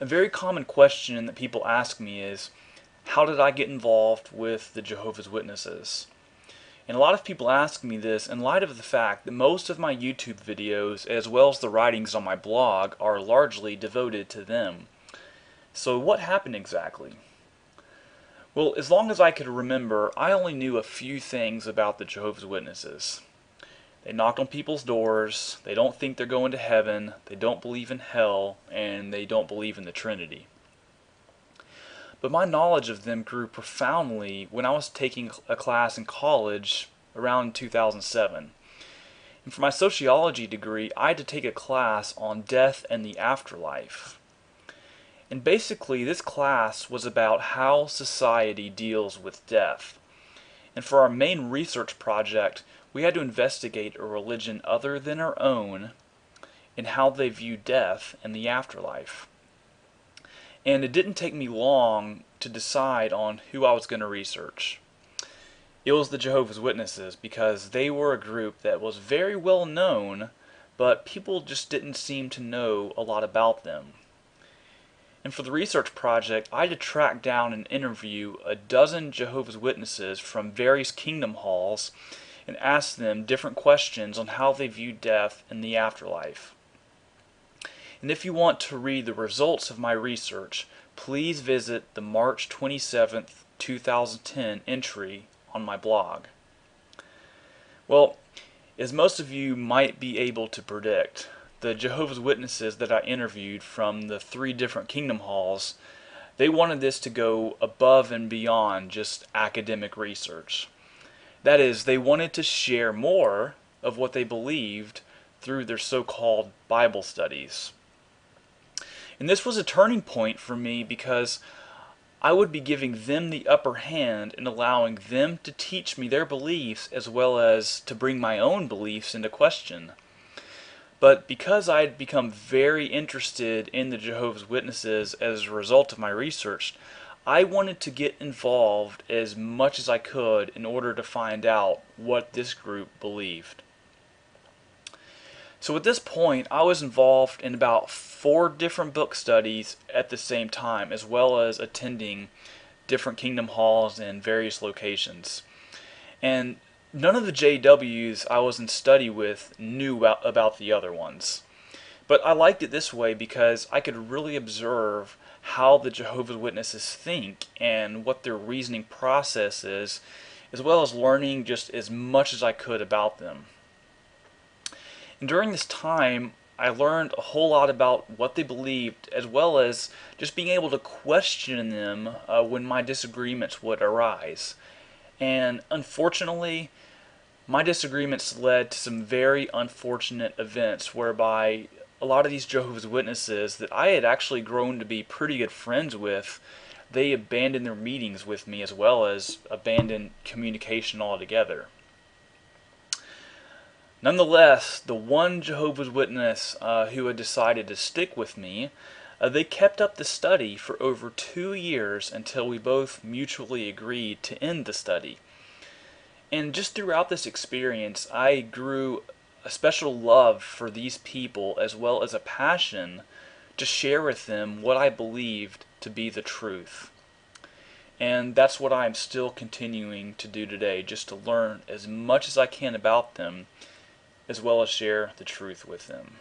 A very common question that people ask me is, how did I get involved with the Jehovah's Witnesses? And a lot of people ask me this in light of the fact that most of my YouTube videos, as well as the writings on my blog, are largely devoted to them. So what happened exactly? Well, as long as I could remember, I only knew a few things about the Jehovah's Witnesses. They knock on people's doors, they don't think they're going to heaven, they don't believe in hell, and they don't believe in the Trinity. But my knowledge of them grew profoundly when I was taking a class in college around 2007. And for my sociology degree, I had to take a class on death and the afterlife. And basically, this class was about how society deals with death. And for our main research project, we had to investigate a religion other than our own and how they view death and the afterlife. And it didn't take me long to decide on who I was going to research. It was the Jehovah's Witnesses, because they were a group that was very well known, but people just didn't seem to know a lot about them. And for the research project, I had to track down and interview a dozen Jehovah's Witnesses from various kingdom halls and ask them different questions on how they view death and the afterlife. And if you want to read the results of my research, please visit the March 27th, 2010 entry on my blog. Well, as most of you might be able to predict, the Jehovah's Witnesses that I interviewed from the 3 different kingdom halls, they wanted this to go above and beyond just academic research. That is, they wanted to share more of what they believed through their so-called Bible studies. And this was a turning point for me, because I would be giving them the upper hand and allowing them to teach me their beliefs as well as to bring my own beliefs into question. But because I had become very interested in the Jehovah's Witnesses as a result of my research, I wanted to get involved as much as I could in order to find out what this group believed. So at this point, I was involved in about 4 different book studies at the same time, as well as attending different kingdom halls in various locations. And none of the JWs I was in study with knew about the other ones. But I liked it this way because I could really observe how the Jehovah's Witnesses think and what their reasoning process is, as well as learning just as much as I could about them. And during this time, I learned a whole lot about what they believed, as well as just being able to question them when my disagreements would arise. And unfortunately, my disagreements led to some very unfortunate events whereby a lot of these Jehovah's Witnesses that I had actually grown to be pretty good friends with, they abandoned their meetings with me, as well as abandoned communication altogether. Nonetheless, the one Jehovah's Witness who had decided to stick with me, they kept up the study for over 2 years until we both mutually agreed to end the study. And just throughout this experience, I grew a special love for these people, as well as a passion to share with them what I believed to be the truth. And that's what I'm still continuing to do today, just to learn as much as I can about them, as well as share the truth with them.